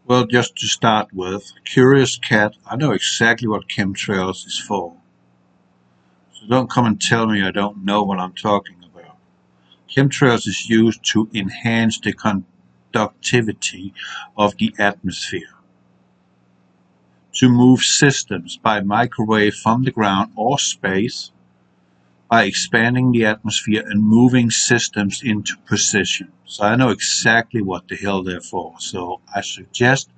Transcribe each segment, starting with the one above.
Well, just to start with, curious cat, I know exactly what chemtrails is for. So don't come and tell me I don't know what I'm talking about. Chemtrails is used to enhance the conductivity of the atmosphere, to move systems by microwave from the ground or space, by expanding the atmosphere and moving systems into position. So I know exactly what the hell they're for. So I suggest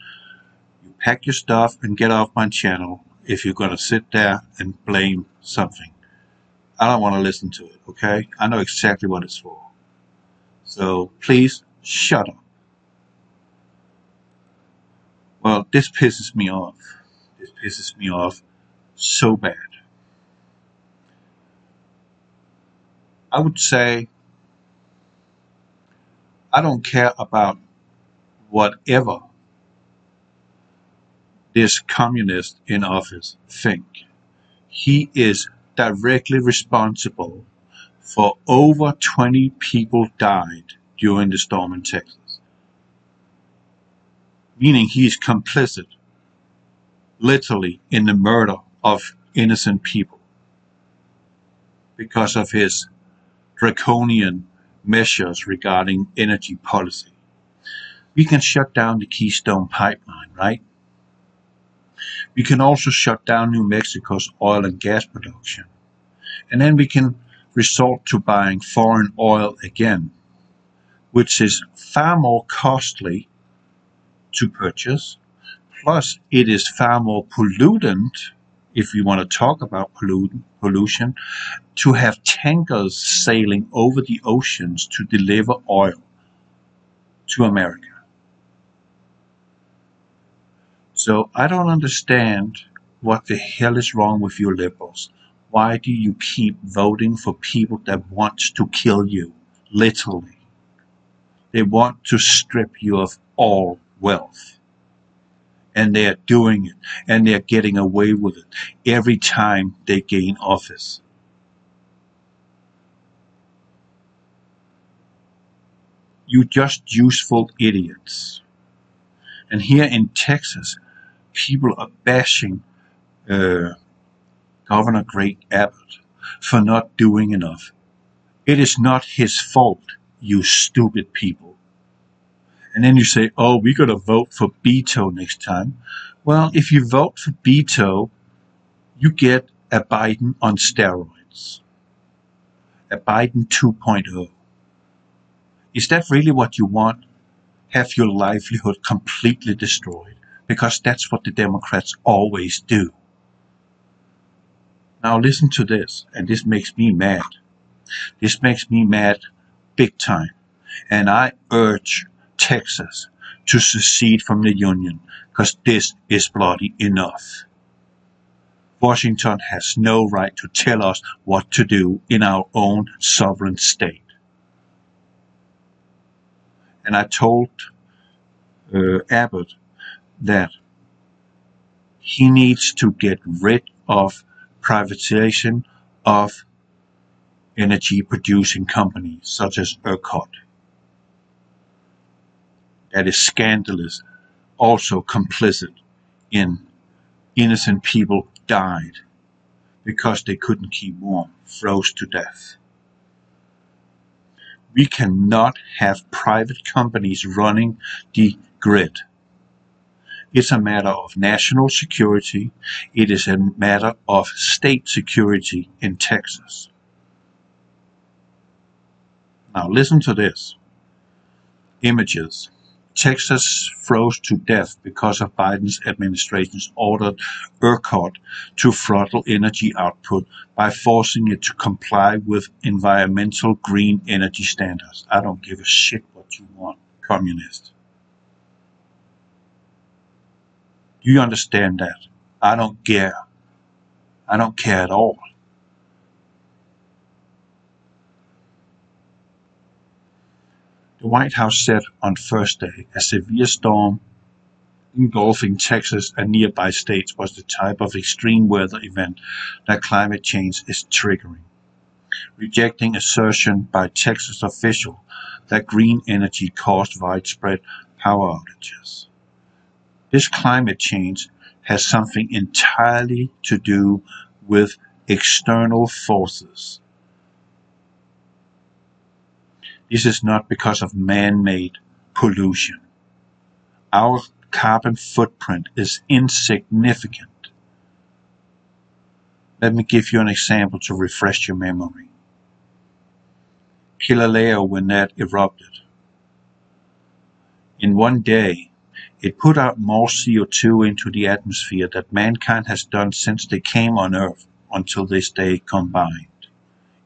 you pack your stuff and get off my channel if you're going to sit there and blame something. I don't want to listen to it, okay? I know exactly what it's for. So please shut up. Well, this pisses me off. This pisses me off so bad. I would say I don't care about whatever this communist in office think. He is directly responsible for over 20 people died during the storm in Texas. Meaning he is complicit, literally, in the murder of innocent people because of his draconian measures regarding energy policy. We can shut down the Keystone Pipeline, right? We can also shut down New Mexico's oil and gas production. And then we can resort to buying foreign oil again, which is far more costly to purchase. Plus, it is far more pollutant, if we want to talk about pollution, to have tankers sailing over the oceans to deliver oil to America. So I don't understand what the hell is wrong with you liberals. Why do you keep voting for people that want to kill you? Literally. They want to strip you of all wealth. And they are doing it. And they are getting away with it every time they gain office. You just useful idiots. And here in Texas, people are bashing Governor Greg Abbott for not doing enough. It is not his fault, you stupid people. And then you say, oh, we're going to vote for Beto next time. Well, if you vote for Beto, you get a Biden on steroids. A Biden 2.0. Is that really what you want? Have your livelihood completely destroyed? Because that's what the Democrats always do. Now listen to this, and this makes me mad. This makes me mad big time. And I urge Texas to secede from the Union, because this is bloody enough. Washington has no right to tell us what to do in our own sovereign state. And I told Abbott that he needs to get rid of privatization of energy producing companies such as ERCOT. That is scandalous, also complicit in innocent people died because they couldn't keep warm, froze to death. We cannot have private companies running the grid. It's a matter of national security. It is a matter of state security in Texas. Now listen to this. Images. Texas froze to death because of Biden's administration's ordered ERCOT to throttle energy output by forcing it to comply with environmental green energy standards. I don't give a shit what you want, communist. Do you understand that? I don't care. I don't care at all. The White House said on Thursday a severe storm engulfing Texas and nearby states was the type of extreme weather event that climate change is triggering, rejecting assertion by Texas officials that green energy caused widespread power outages. This climate change has something entirely to do with external forces. This is not because of man-made pollution. Our carbon footprint is insignificant. Let me give you an example to refresh your memory. Kilauea, when that erupted, in one day, it put out more CO2 into the atmosphere that mankind has done since they came on Earth until this day combined.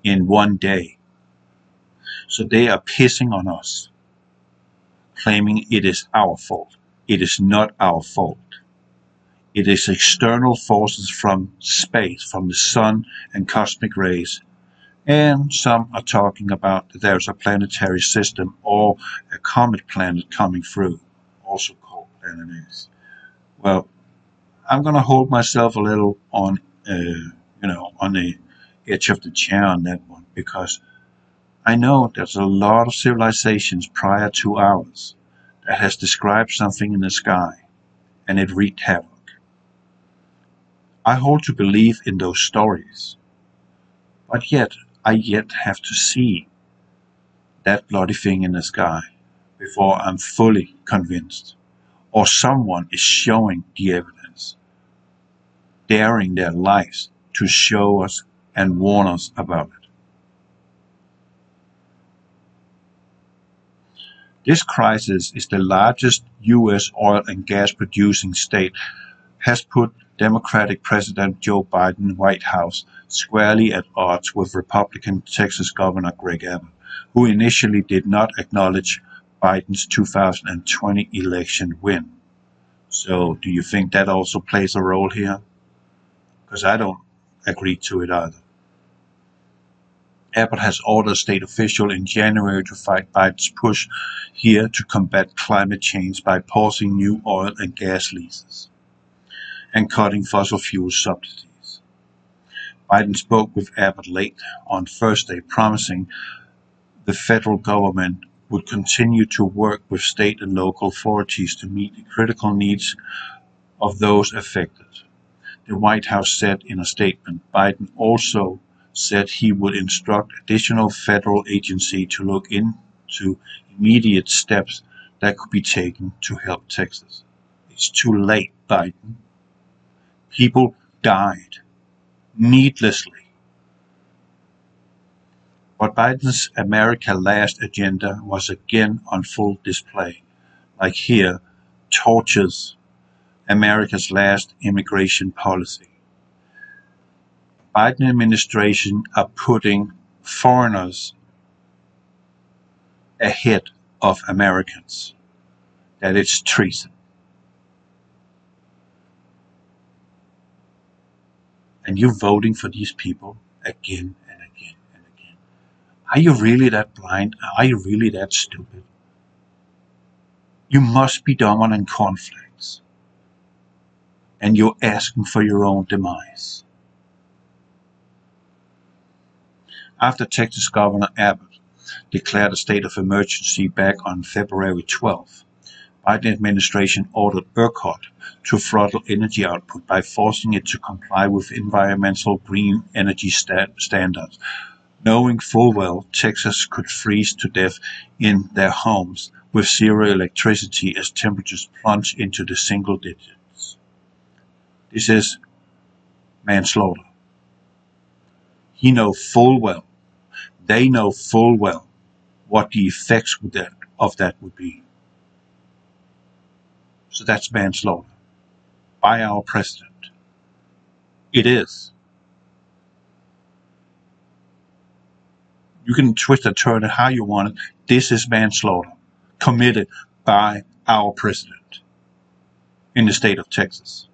In one day. So they are pissing on us, claiming it is our fault. It is not our fault. It is external forces from space, from the sun and cosmic rays. And some are talking about that there's a planetary system or a comet planet coming through, also called Planet X. Well, I'm going to hold myself a little on, on the edge of the chair on that one, because I know there's a lot of civilizations prior to ours that has described something in the sky, and it wreaked havoc. I hold to believe in those stories, but I have to see that bloody thing in the sky before I'm fully convinced, or someone is showing the evidence, daring their lives to show us and warn us about it. This crisis is the largest U.S. oil and gas producing state, has put Democratic President Joe Biden White House squarely at odds with Republican Texas Governor Greg Abbott, who initially did not acknowledge Biden's 2020 election win. So do you think that also plays a role here? Because I don't agree to it either. Abbott has ordered state officials in January to fight Biden's push here to combat climate change by pausing new oil and gas leases and cutting fossil fuel subsidies. Biden spoke with Abbott late on Thursday, promising the federal government would continue to work with state and local authorities to meet the critical needs of those affected. The White House said in a statement. Biden also said he would instruct additional federal agencies to look into immediate steps that could be taken to help Texas. It's too late, Biden. People died needlessly. But Biden's America Last agenda was again on full display, like here, torches America's last immigration policy. Biden administration are putting foreigners ahead of Americans. That it's treason. And you're voting for these people again and again and again. Are you really that blind? Are you really that stupid? You must be dumb on cornflakes. And you're asking for your own demise. After Texas Governor Abbott declared a state of emergency back on February 12th, Biden administration ordered ERCOT to throttle energy output by forcing it to comply with environmental green energy standards, knowing full well Texas could freeze to death in their homes with zero electricity as temperatures plunge into the single digits. This is manslaughter. They know full well what the effects of that would be. So that's manslaughter by our president. It is. You can twist and turn it how you want it. This is manslaughter committed by our president in the state of Texas.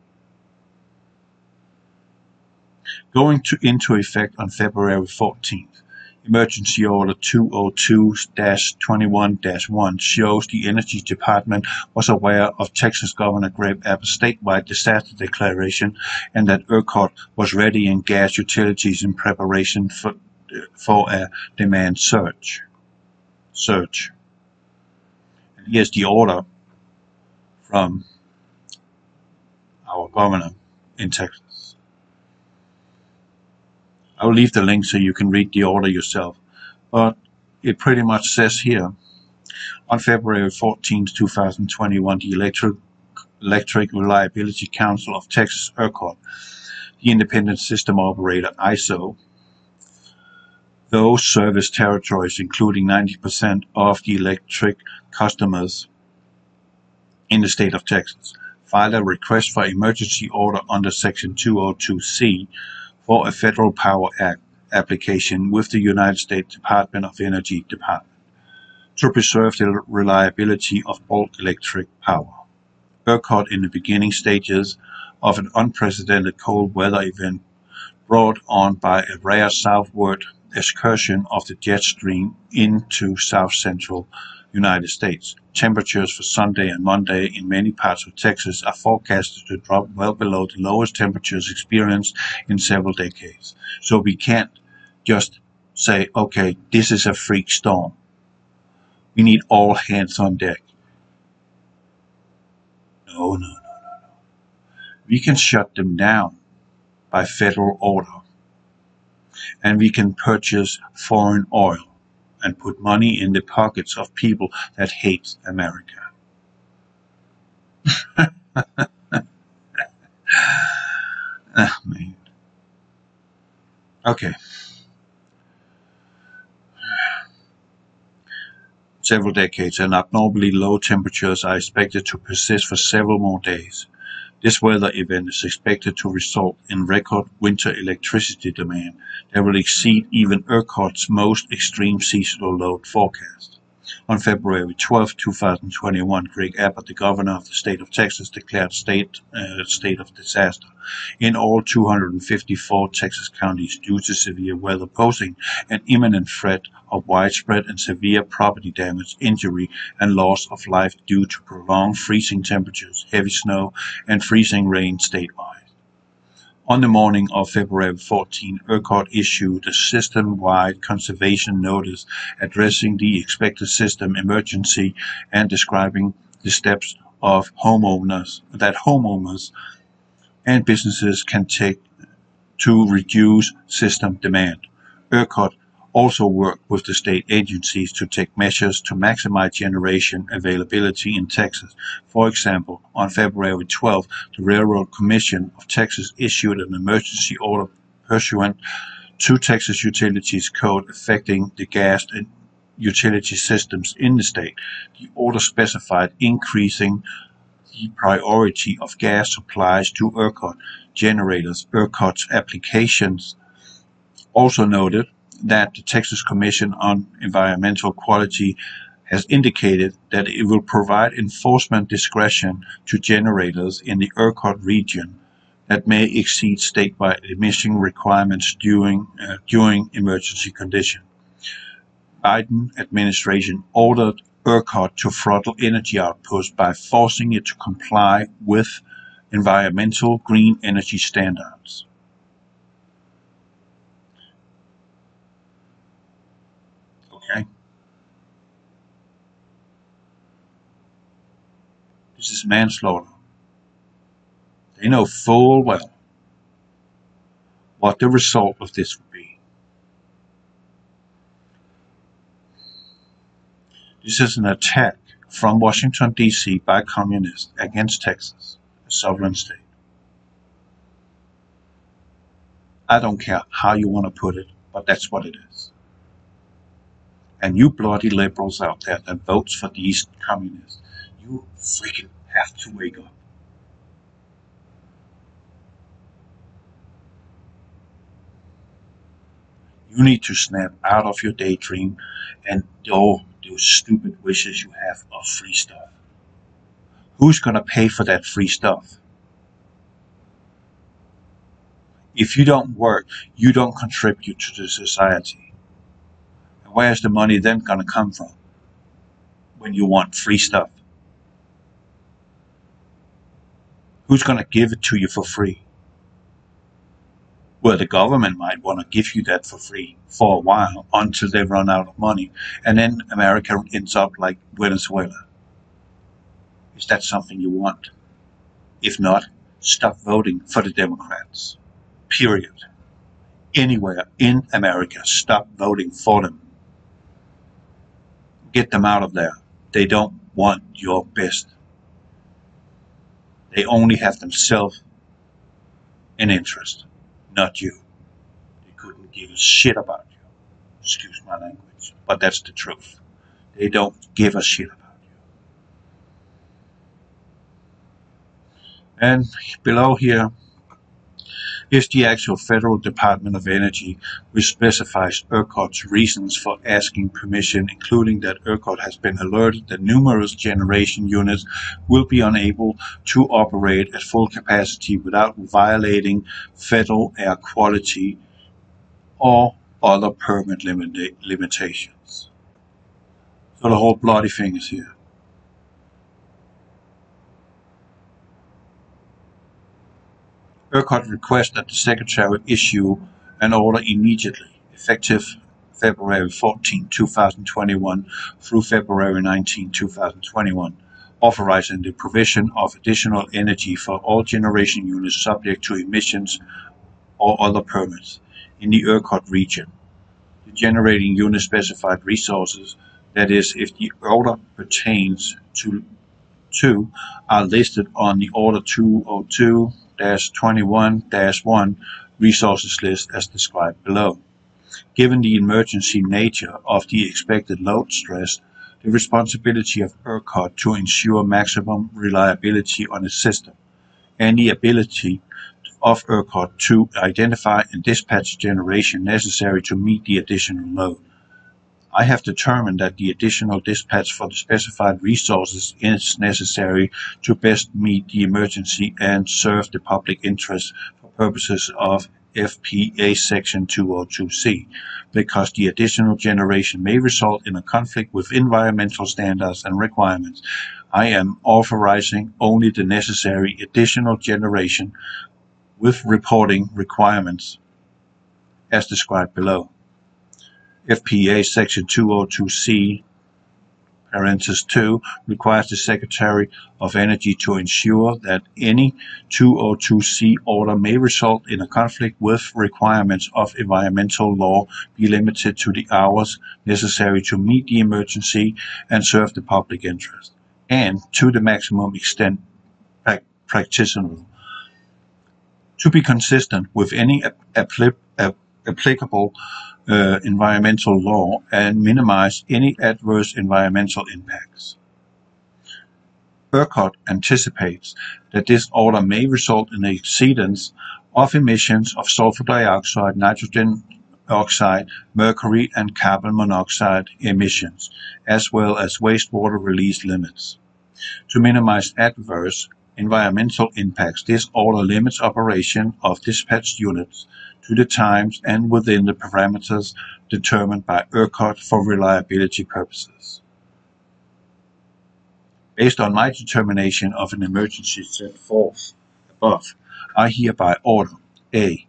Going into effect on February 14th, Emergency Order 202-21-1 shows the Energy Department was aware of Texas Governor Greg Abbott's statewide disaster declaration and that ERCOT was ready in gas utilities in preparation for a demand surge. And here's the order from our governor in Texas. I'll leave the link so you can read the order yourself, but it pretty much says here, on February 14, 2021, the Electric Reliability Council of Texas, ERCOT, the independent system operator ISO, those service territories including 90% of the electric customers in the state of Texas, filed a request for emergency order under Section 202C for a Federal Power Act application with the United States Department of Energy to preserve the reliability of bulk electric power. ERCOT in the beginning stages of an unprecedented cold weather event brought on by a rare southward excursion of the jet stream into south-central United States. Temperatures for Sunday and Monday in many parts of Texas are forecasted to drop well below the lowest temperatures experienced in several decades. So we can't just say, okay, this is a freak storm. We need all hands on deck. No. We can shut them down by federal order. And we can purchase foreign oil and put money in the pockets of people that hate America. Man. Okay. Several decades and abnormally low temperatures are expected to persist for several more days. This weather event is expected to result in record winter electricity demand that will exceed even ERCOT's most extreme seasonal load forecast. On February 12, 2021, Greg Abbott, the governor of the state of Texas, declared state of disaster in all 254 Texas counties due to severe weather, posing an imminent threat of widespread and severe property damage, injury, and loss of life due to prolonged freezing temperatures, heavy snow, and freezing rain statewide. On the morning of February 14, ERCOT issued a system-wide conservation notice addressing the expected system emergency and describing the steps of homeowners and businesses can take to reduce system demand. ERCOT also worked with the state agencies to take measures to maximize generation availability in Texas. For example, on February 12, the Railroad Commission of Texas issued an emergency order pursuant to Texas Utilities Code affecting the gas and utility systems in the state. The order specified increasing the priority of gas supplies to ERCOT generators. ERCOT's applications also noted that the Texas Commission on Environmental Quality has indicated that it will provide enforcement discretion to generators in the ERCOT region that may exceed statewide emission requirements during emergency conditions. Biden administration ordered ERCOT to throttle energy outputs by forcing it to comply with environmental green energy standards. Okay. This is manslaughter. They know full well what the result of this would be. This is an attack from Washington, D.C. by communists against Texas, a sovereign state. I don't care how you want to put it, but that's what it is. And you bloody liberals out there that votes for these communists, you freaking have to wake up. You need to snap out of your daydream and those stupid wishes you have of free stuff. Who's going to pay for that free stuff? If you don't work, you don't contribute to the society. And where's the money then going to come from when you want free stuff? Who's going to give it to you for free? Well, the government might want to give you that for free for a while until they run out of money. And then America ends up like Venezuela. Is that something you want? If not, stop voting for the Democrats. Period. Anywhere in America, stop voting for them. Get them out of there. They don't want your best. They only have themselves in interest, not you. They couldn't give a shit about you. Excuse my language, but that's the truth. They don't give a shit about you. And below here is the actual Federal Department of Energy, which specifies ERCOT's reasons for asking permission, including that ERCOT has been alerted that numerous generation units will be unable to operate at full capacity without violating federal air quality or other permit limitations. So the whole bloody thing is here. ERCOT requests that the Secretary issue an order immediately, effective February 14, 2021 through February 19, 2021, authorizing the provision of additional energy for all generation units subject to emissions or other permits in the ERCOT region. The generating unit specified resources, that is, if the order pertains to are listed on the Order 202-21-1 resources list as described below. Given the emergency nature of the expected load stress, the responsibility of ERCOT to ensure maximum reliability on its system, and the ability of ERCOT to identify and dispatch generation necessary to meet the additional load. I have determined that the additional dispatch for the specified resources is necessary to best meet the emergency and serve the public interest for purposes of FPA Section 202C, because the additional generation may result in a conflict with environmental standards and requirements. I am authorizing only the necessary additional generation with reporting requirements as described below. FPA Section 202C, parenthesis 2, requires the Secretary of Energy to ensure that any 202C order may result in a conflict with requirements of environmental law be limited to the hours necessary to meet the emergency and serve the public interest, and to the maximum extent practicable, to be consistent with any applicable environmental law and minimize any adverse environmental impacts. ERCOT anticipates that this order may result in the exceedance of emissions of sulfur dioxide, nitrogen oxide, mercury, and carbon monoxide emissions, as well as wastewater release limits. To minimize adverse environmental impacts, this order limits operation of dispatched units to the times and within the parameters determined by ERCOT for reliability purposes. Based on my determination of an emergency set forth above, I hereby order A.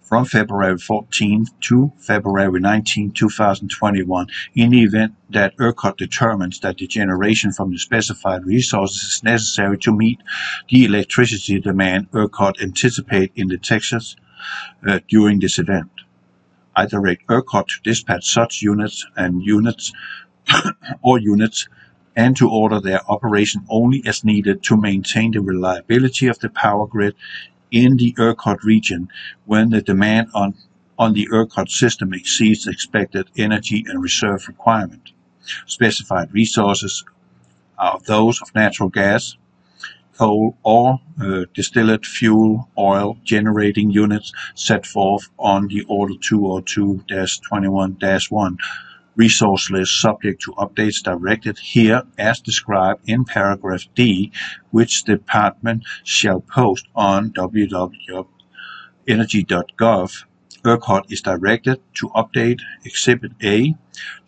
From February 14 to February 19, 2021, in the event that ERCOT determines that the generation from the specified resources is necessary to meet the electricity demand ERCOT anticipate in the Texas during this event. I direct ERCOT to dispatch such units and to order their operation only as needed to maintain the reliability of the power grid in the ERCOT region when the demand on the ERCOT system exceeds expected energy and reserve requirement. Specified resources are those of natural gas, coal, or distillate fuel oil generating units set forth on the Order 202-21-1 resource list, subject to updates directed here as described in paragraph D, which the Department shall post on www.energy.gov. ERCOT is directed to update Exhibit A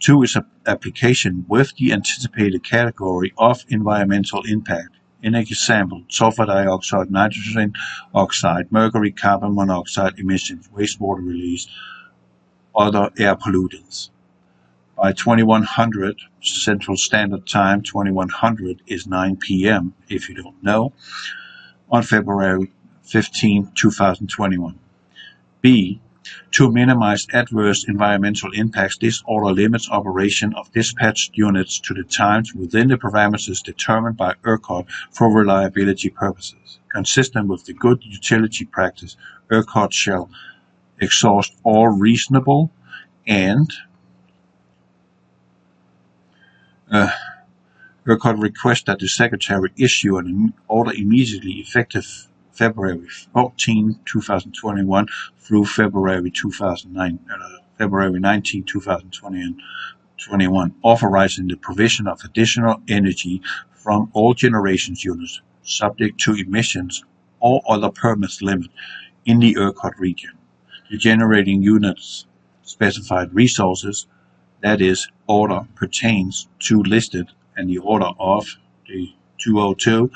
to its application with the anticipated category of environmental impact. In example, sulfur dioxide, nitrogen oxide, mercury, carbon monoxide emissions, wastewater release, other air pollutants. By 2100 Central Standard Time, 2100 is 9 p.m. if you don't know, on February 15, 2021. B. To minimize adverse environmental impacts, this order limits operation of dispatched units to the times within the parameters determined by ERCOT for reliability purposes. Consistent with the good utility practice, ERCOT shall exhaust all reasonable and ERCOT requests that the Secretary issue an order immediately effective February 14, 2021 through February 19, 2021, authorizing the provision of additional energy from all generations units subject to emissions or other permits limit in the ERCOT region. The generating units specified resources, that is, order pertains to listed and the order of the 202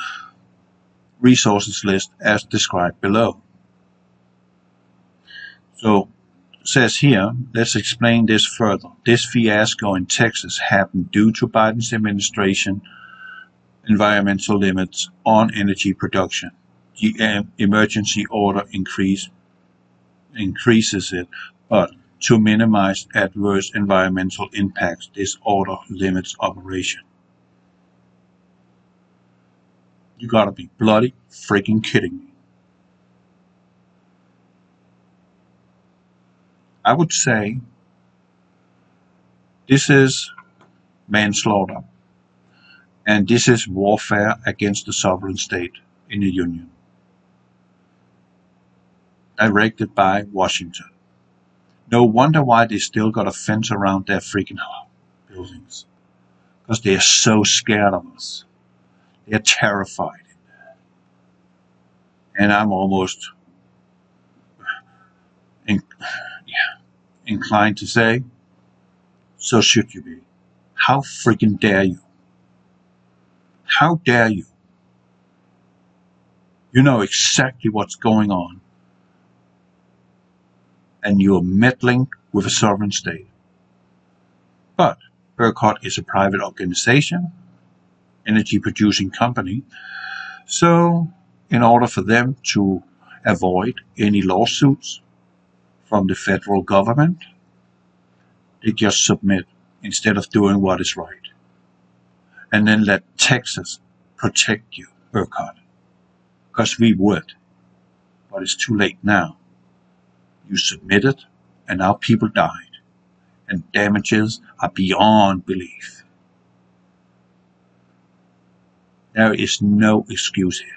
resources list as described below. So, it says here, let's explain this further. This fiasco in Texas happened due to Biden's administration environmental limits on energy production. The emergency order increases it, but to minimize adverse environmental impacts, this order limits operation. You gotta be bloody freaking kidding me. I would say this is manslaughter, and this is warfare against the sovereign state in the Union, directed by Washington. No wonder why they still got a fence around their freaking buildings, because they are so scared of us. They're terrified. And I'm almost inclined to say, so should you be. How freaking dare you? How dare you? You know exactly what's going on, and you're meddling with a sovereign state. But ERCOT is a private organization, energy producing company, so in order for them to avoid any lawsuits from the federal government, they just submit instead of doing what is right. And then let Texas protect you, ERCOT. Because we would. But it's too late now. You submitted, and now people died. And damages are beyond belief. There is no excuse here.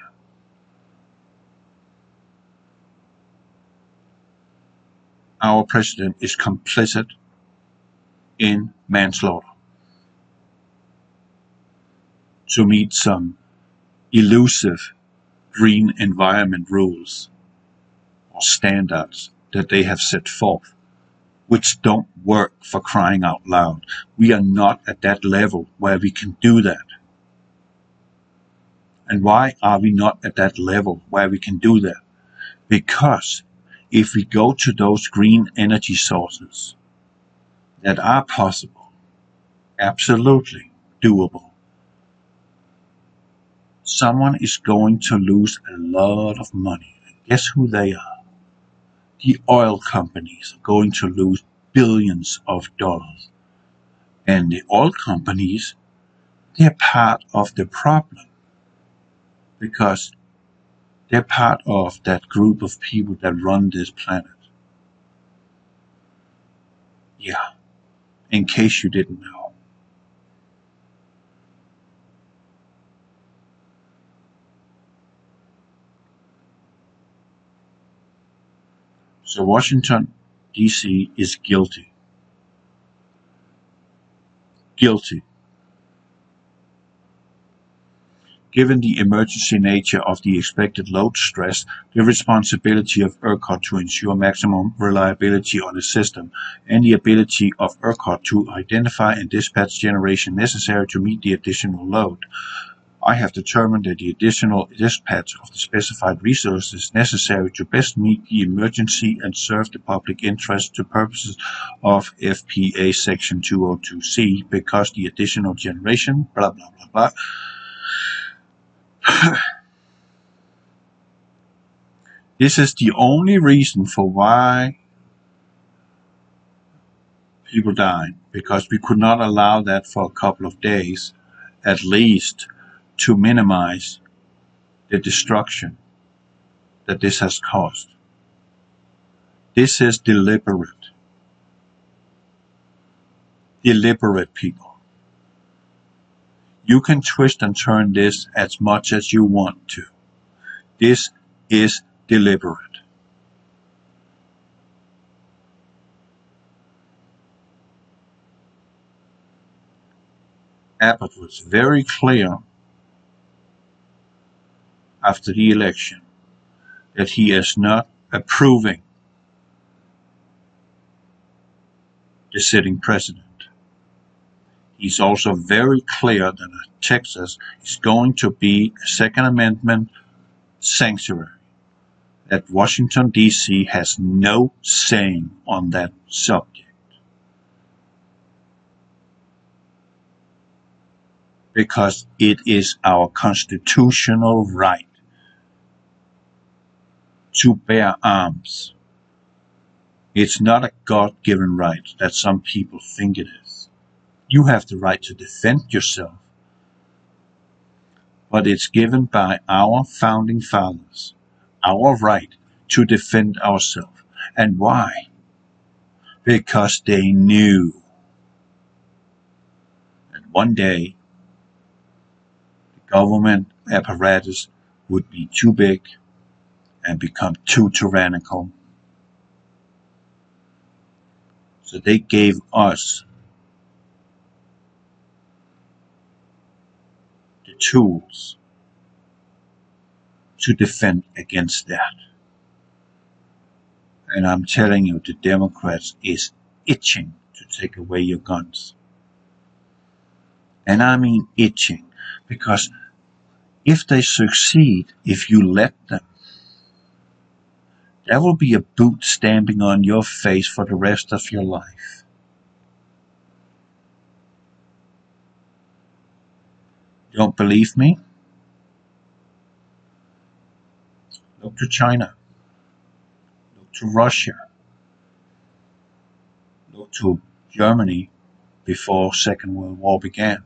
Our president is complicit in manslaughter to meet some elusive green environment rules or standards that they have set forth, which don't work, for crying out loud. We are not at that level where we can do that. And why are we not at that level where we can do that? Because if we go to those green energy sources that are possible, absolutely doable, someone is going to lose a lot of money. And guess who they are? The oil companies are going to lose billions of dollars. And the oil companies, they're part of the problem, because they're part of that group of people that run this planet. Yeah, in case you didn't know. So Washington, D.C. is guilty. Guilty. Given the emergency nature of the expected load stress, the responsibility of ERCOT to ensure maximum reliability on the system, and the ability of ERCOT to identify and dispatch generation necessary to meet the additional load, I have determined that the additional dispatch of the specified resources necessary to best meet the emergency and serve the public interest to purposes of FPA Section 202C, because the additional generation, blah, blah, blah, blah, This is the only reason for why people died, because we could not allow that for a couple of days, at least, to minimize the destruction that this has caused. This is deliberate. Deliberate, people. You can twist and turn this as much as you want to. This is deliberate. Abbott was very clear after the election that he is not approving the sitting president. He's also very clear that Texas is going to be a Second Amendment sanctuary, that Washington, D.C. has no saying on that subject. Because it is our constitutional right to bear arms. It's not a God-given right that some people think it is. You have the right to defend yourself, but it's given by our founding fathers, our right to defend ourselves. And why? Because they knew that one day the government apparatus would be too big and become too tyrannical. So they gave us the tools to defend against that. And I'm telling you, the Democrats is itching to take away your guns. And I mean itching, because if they succeed, if you let them, there will be a boot stamping on your face for the rest of your life. Don't believe me? Look to China. Look to Russia. Look to Germany before Second World War began.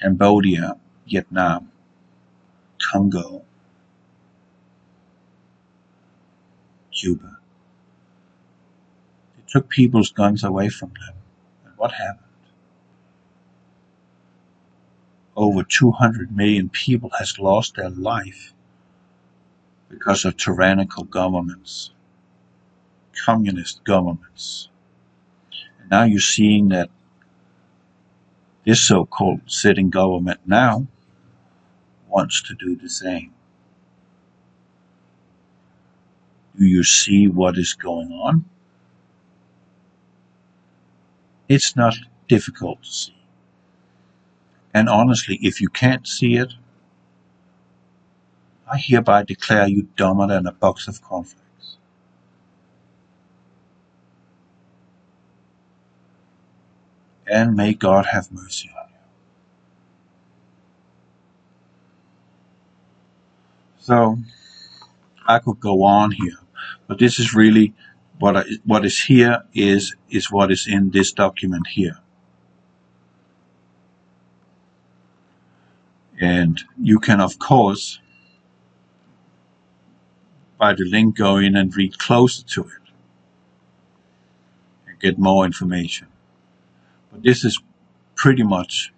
Cambodia, Vietnam, Congo, Cuba. They took people's guns away from them. And what happened? Over 200 million people has lost their life because of tyrannical governments, communist governments. And now you're seeing that this so-called sitting government now wants to do the same. Do you see what is going on? It's not difficult to see. And honestly, if you can't see it, I hereby declare you dumber than a box of cornflakes. And may God have mercy on you. So, I could go on here, but this is really what is here is what is in this document here. And you can, of course, by the link, go in and read closer to it and get more information. But this is pretty much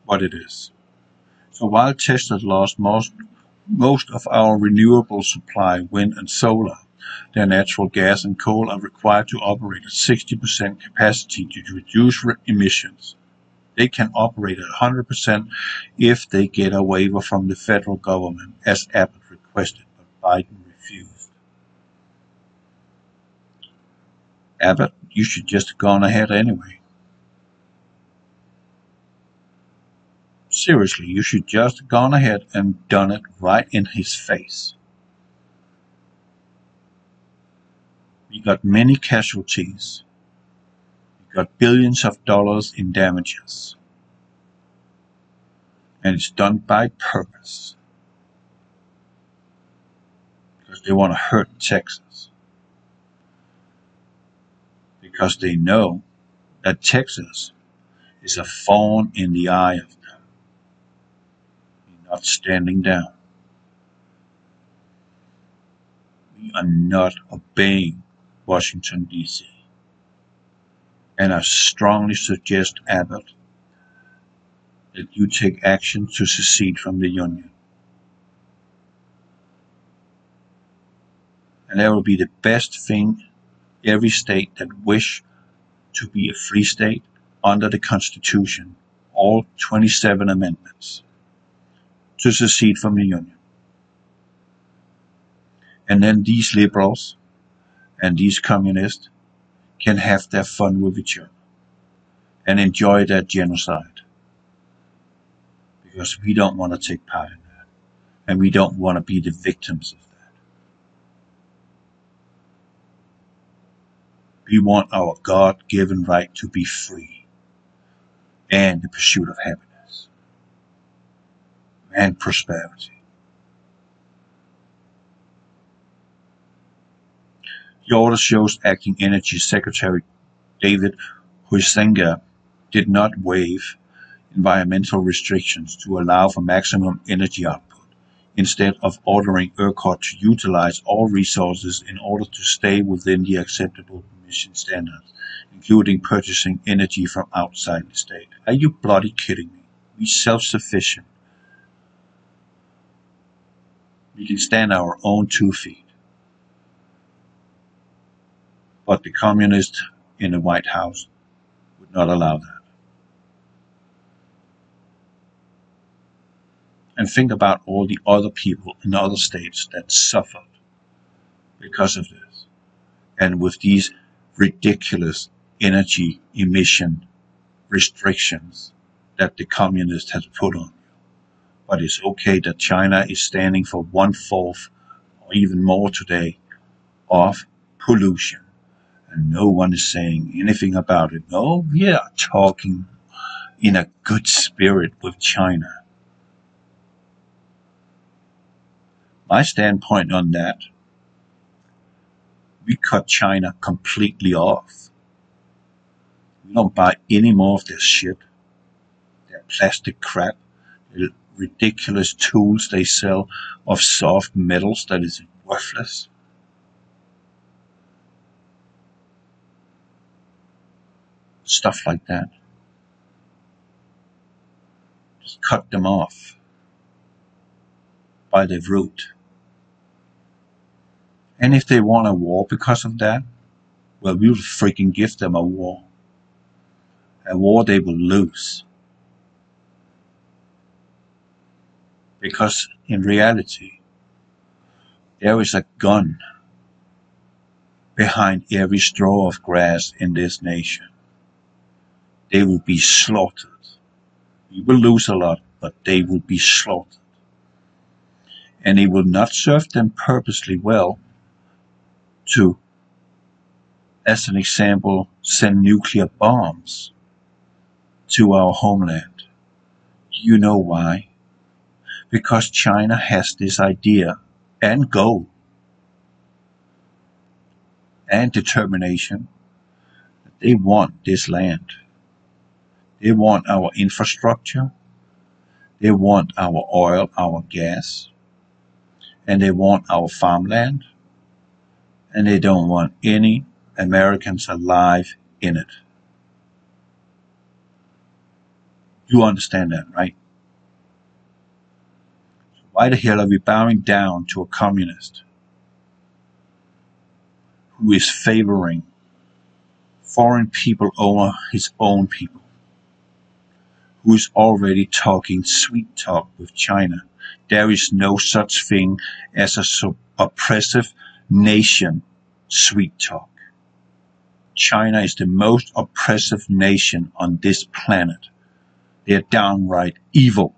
what it is. So while Tesla lost most of our renewable supply, wind and solar, their natural gas and coal are required to operate at 60% capacity to reduce emissions. They can operate at 100% if they get a waiver from the federal government, as Abbott requested, but Biden refused. Abbott, you should just have gone ahead anyway. Seriously, you should just have gone ahead and done it right in his face. We got many casualties. We got billions of dollars in damages. And it's done by purpose. because they want to hurt Texas. Because they know that Texas is a thorn in the eye of them. We're not standing down. We are not obeying Washington, D.C. And I strongly suggest, Abbott, that you take action to secede from the Union. And that will be the best thing every state that wish to be a free state under the Constitution, all 27 amendments, to secede from the Union. And then these liberals and these communists can have their fun with each other and enjoy that genocide. Because we don't want to take part in that. And we don't want to be the victims of that. We want our God-given right to be free and the pursuit of happiness and prosperity. The order shows Acting Energy Secretary David Huizenga did not waive environmental restrictions to allow for maximum energy output, instead of ordering ERCOT to utilize all resources in order to stay within the acceptable emission standards, including purchasing energy from outside the state. Are you bloody kidding me? We're self-sufficient. We can stand our own 2 feet. But the communists in the White House would not allow that. And think about all the other people in other states that suffered because of this. And with these ridiculous energy emission restrictions that the communists have put on you. But it's okay that China is standing for 1/4 or even more today of pollution. And no one is saying anything about it. No, we are talking in a good spirit with China. My standpoint on that, we cut China completely off. We don't buy any more of their shit, their plastic crap, the ridiculous tools they sell of soft metals that is worthless. Stuff like that. Just cut them off by the root. And if they want a war because of that, well, we'll freaking give them a war. A war they will lose. Because in reality, there is a gun behind every straw of grass in this nation. They will be slaughtered. We will lose a lot, but they will be slaughtered. And it will not serve them purposely well to, as an example, send nuclear bombs to our homeland. You know why? Because China has this idea and goal and determination that they want this land. They want our infrastructure. They want our oil, our gas. And they want our farmland. And they don't want any Americans alive in it. You understand that, right? So why the hell are we bowing down to a communist who is favoring foreign people over his own people, who is already talking sweet talk with China? There is no such thing as a oppressive nation sweet talk. China is the most oppressive nation on this planet. They are downright evil.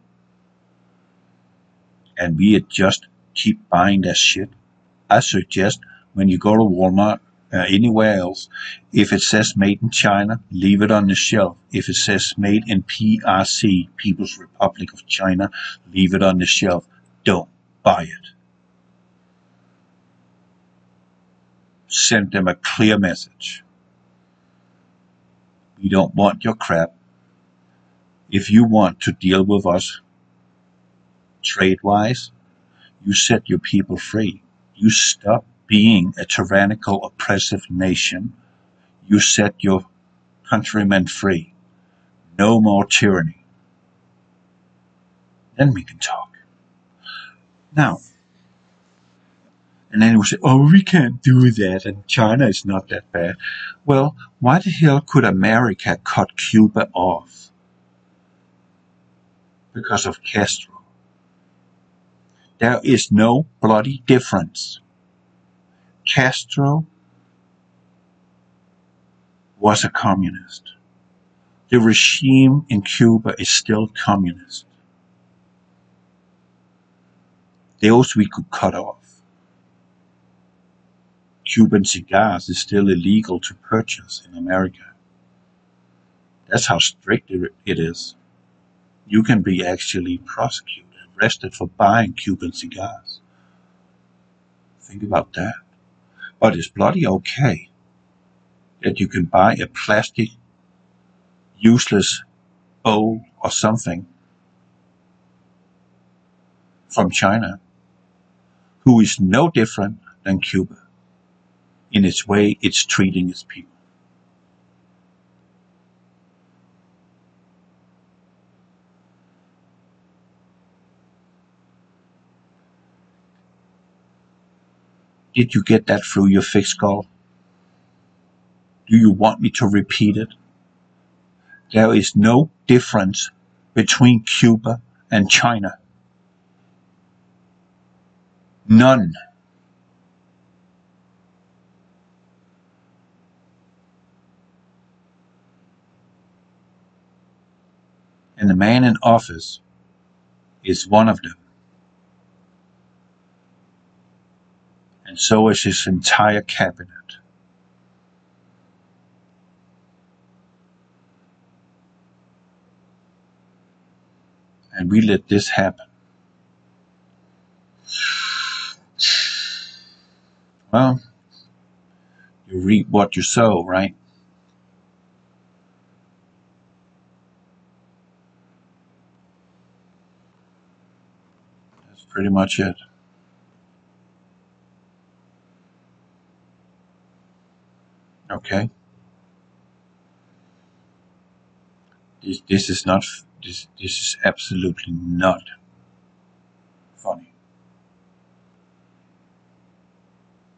And we just keep buying that shit. I suggest when you go to Walmart, anywhere else, if it says made in China, leave it on the shelf. If it says made in PRC, People's Republic of China, leave it on the shelf. Don't buy it. sent them a clear message. We don't want your crap. If you want to deal with us trade-wise, you set your people free. You stop being a tyrannical, oppressive nation. You set your countrymen free. No more tyranny. Then we can talk. Now, and then we say, oh, we can't do that, and China is not that bad. Well, why the hell could America cut Cuba off? Because of Castro. There is no bloody difference. Castro was a communist. The regime in Cuba is still communist. Those we could cut off. Cuban cigars is still illegal to purchase in America. That's how strict it is. You can be actually prosecuted, arrested for buying Cuban cigars. Think about that. But it's bloody okay that you can buy a plastic, useless bowl or something from China, who is no different than Cuba in its way it's treating its people. Did you get that through your thick skull? Do you want me to repeat it? There is no difference between Cuba and China. None. And the man in office is one of them. And so is his entire cabinet. And we let this happen. Well, you reap what you sow, right? That's pretty much it. Okay? This is not, this is absolutely not funny.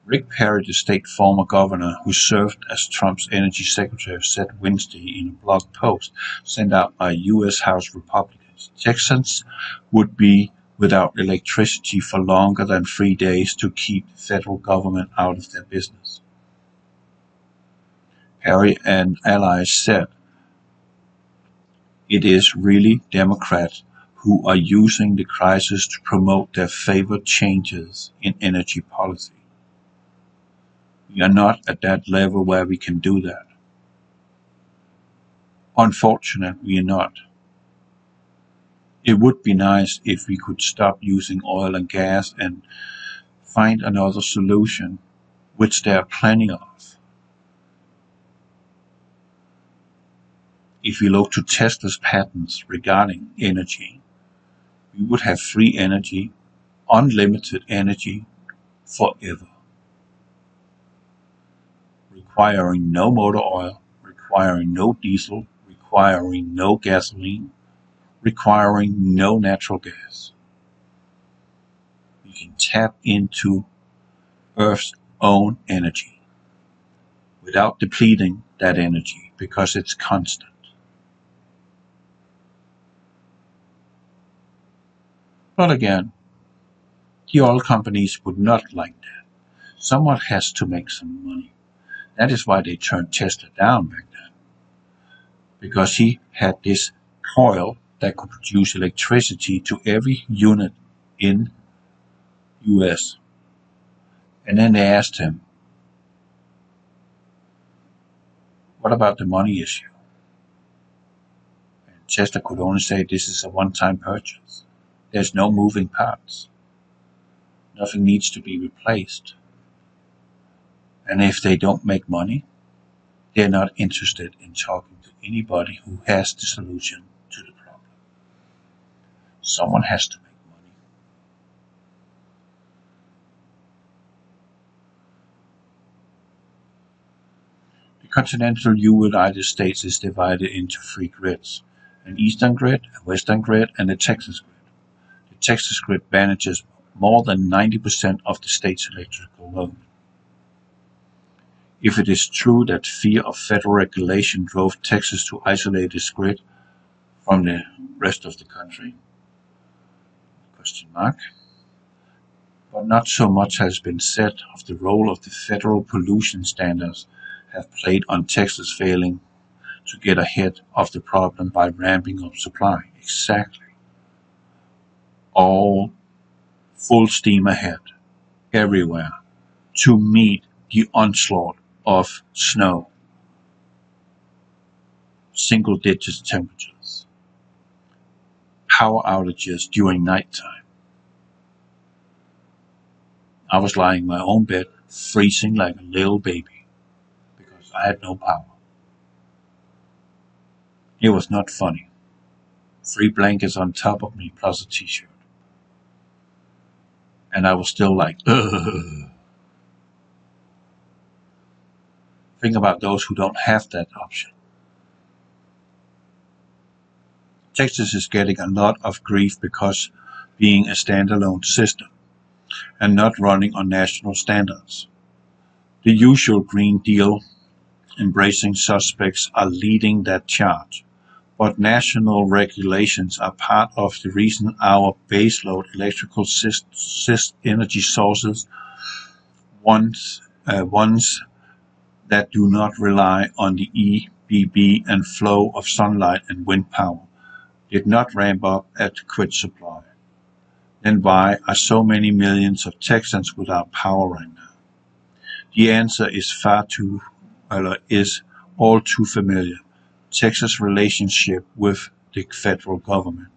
Rick Perry, the state former governor who served as Trump's energy secretary, said Wednesday in a blog post sent out by U.S. House Republicans, Texans would be without electricity for longer than 3 days to keep the federal government out of their business. Perry and allies said, it is really Democrats who are using the crisis to promote their favored changes in energy policy. We are not at that level where we can do that. Unfortunately, we are not. It would be nice if we could stop using oil and gas and find another solution, which there are plenty of. If we look to Tesla's patents regarding energy, we would have free energy, unlimited energy, forever. Requiring no motor oil, requiring no diesel, requiring no gasoline, requiring no natural gas. We can tap into Earth's own energy without depleting that energy because it's constant. But again, the oil companies would not like that. Someone has to make some money. That is why they turned Tesla down back then. Because he had this coil that could produce electricity to every unit in US. And then they asked him, what about the money issue? And Tesla could only say this is a one-time purchase. There's no moving parts. Nothing needs to be replaced. And if they don't make money, they're not interested in talking to anybody who has the solution to the problem. Someone has to make money. The continental United States is divided into 3 grids: an eastern grid, a western grid, and a Texas grid. The Texas grid manages more than 90% of the state's electrical load. If it is true that fear of federal regulation drove Texas to isolate its grid from the rest of the country, but not so much has been said of the role of the federal pollution standards have played on Texas failing to get ahead of the problem by ramping up supply. Exactly. All full steam ahead, everywhere, to meet the onslaught of snow, single-digit temperatures, power outages during nighttime. I was lying in my own bed, freezing like a little baby, because I had no power. It was not funny. 3 blankets on top of me plus a t-shirt. And I was still like, ugh. Think about those who don't have that option. Texas is getting a lot of grief because being a standalone system and not running on national standards. The usual Green Deal embracing suspects are leading that charge, but national regulations are part of the reason our baseload electrical energy sources, ones that do not rely on the EBB and flow of sunlight and wind power, did not ramp up at the grid supply. Then why are so many millions of Texans without power right now? The answer is all too familiar: Texas' relationship with the federal government.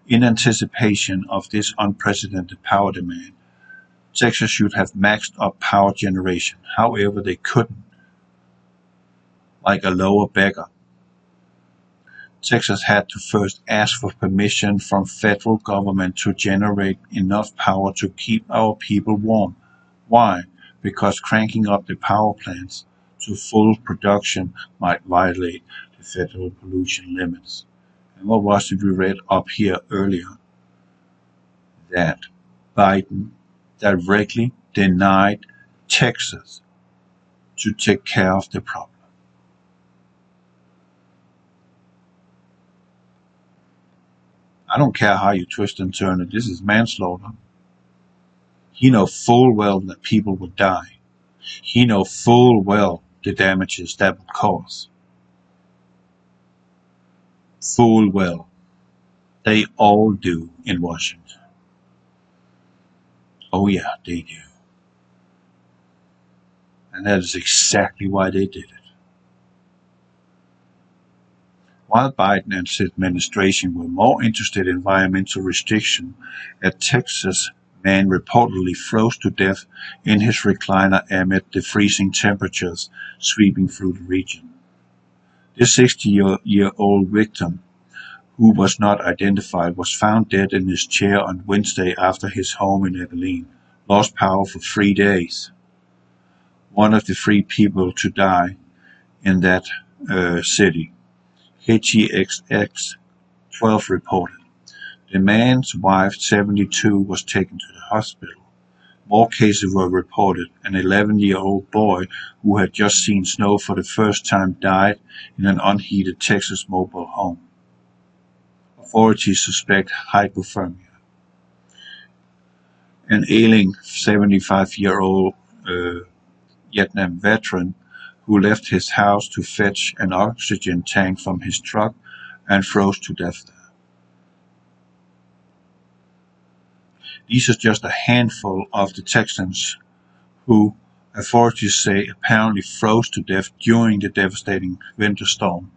In anticipation of this unprecedented power demand, Texas should have maxed up power generation. However, they couldn't. Like a lower beggar, Texas had to first ask for permission from federal government to generate enough power to keep our people warm. Why? Because cranking up the power plants to full production might violate the federal pollution limits. And what was it we read up here earlier? That Biden directly denied Texas to take care of the problem. I don't care how you twist and turn it, this is manslaughter. He knows full well that people would die. He knows full well the damages that would cause. Full well. They all do in Washington. Oh yeah, they do. And that is exactly why they did it. While Biden and his administration were more interested in environmental restriction, a Texas man reportedly froze to death in his recliner amid the freezing temperatures sweeping through the region. This 60-year-old victim, who was not identified, was found dead in his chair on Wednesday after his home in Abilene lost power for 3 days. One of the 3 people to die in that city. KTXX 12 reported. The man's wife, 72, was taken to the hospital. More cases were reported. An 11-year-old boy who had just seen snow for the first time died in an unheated Texas mobile home. Authorities suspect hypothermia. An ailing 75-year-old Vietnam veteran who left his house to fetch an oxygen tank from his truck and froze to death there. These are just a handful of the Texans who, authorities say, apparently froze to death during the devastating winter storm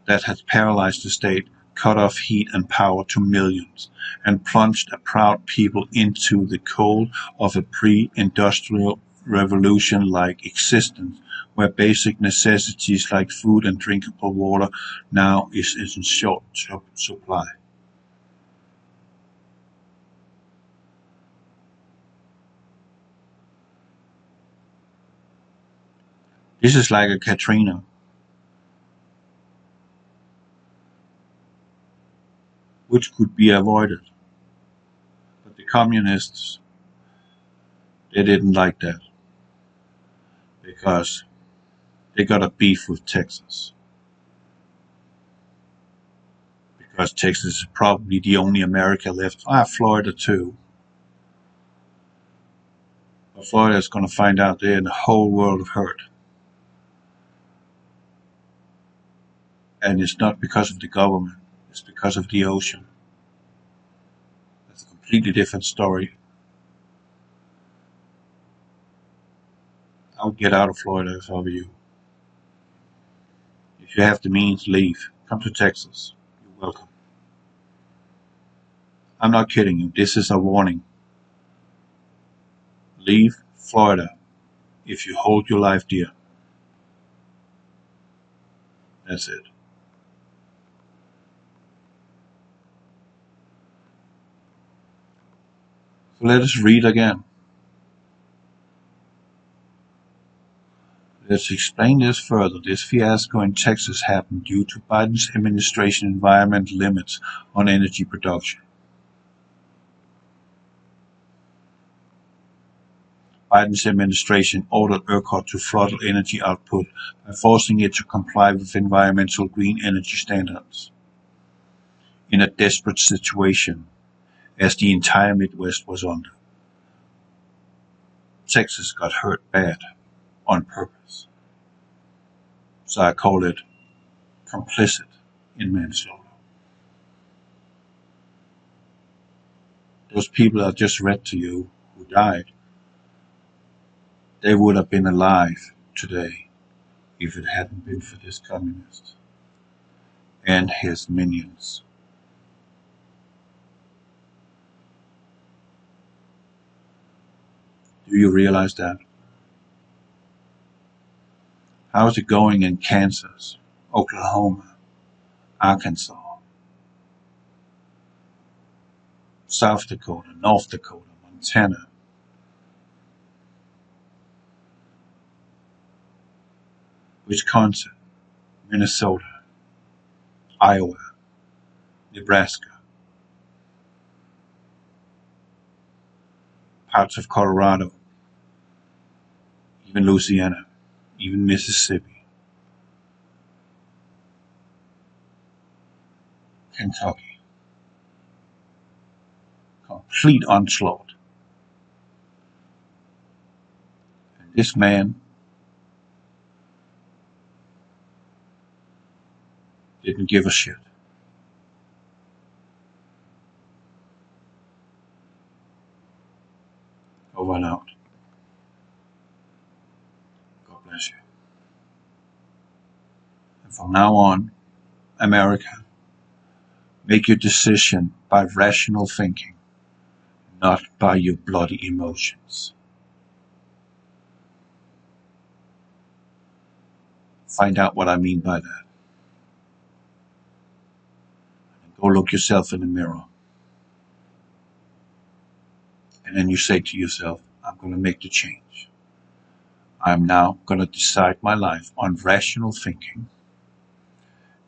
that had paralyzed the state, cut off heat and power to millions, and plunged a proud people into the cold of a pre-industrial revolution-like existence, where basic necessities like food and drinkable water now is in short supply. This is like a Katrina. Which could be avoided. But the communists, they didn't like that. Because they got a beef with Texas. Because Texas is probably the only America left. Florida too. But Florida is going to find out they're in a whole world of hurt. And it's not because of the government. It's because of the ocean. That's a completely different story. I would get out of Florida if I were you. If you have the means, leave. Come to Texas. You're welcome. I'm not kidding you. This is a warning. Leave Florida if you hold your life dear. That's it. So let us read again. Let's explain this further. This fiasco in Texas happened due to Biden's administration environmental limits on energy production. Biden's administration ordered ERCOT to throttle energy output by forcing it to comply with environmental green energy standards. In a desperate situation, as the entire Midwest was under, Texas got hurt bad on purpose. So I call it complicit in manslaughter. Those people I just read to you who died, they would have been alive today if it hadn't been for this communist and his minions. Do you realize that? How is it going in Kansas, Oklahoma, Arkansas, South Dakota, North Dakota, Montana, Wisconsin, Minnesota, Iowa, Nebraska, parts of Colorado, even Louisiana, even Mississippi, Kentucky. Complete onslaught. And this man didn't give a shit. Over and out. God bless you. And from now on, America, make your decision by rational thinking, not by your bloody emotions. Find out what I mean by that. And go look yourself in the mirror. And then you say to yourself, I'm going to make the change. I'm now going to decide my life on rational thinking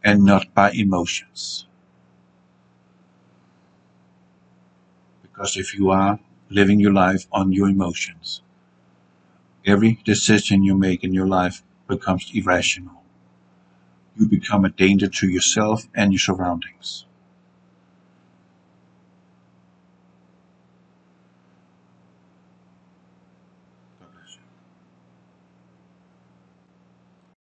and not by emotions. Because if you are living your life on your emotions, every decision you make in your life becomes irrational. You become a danger to yourself and your surroundings.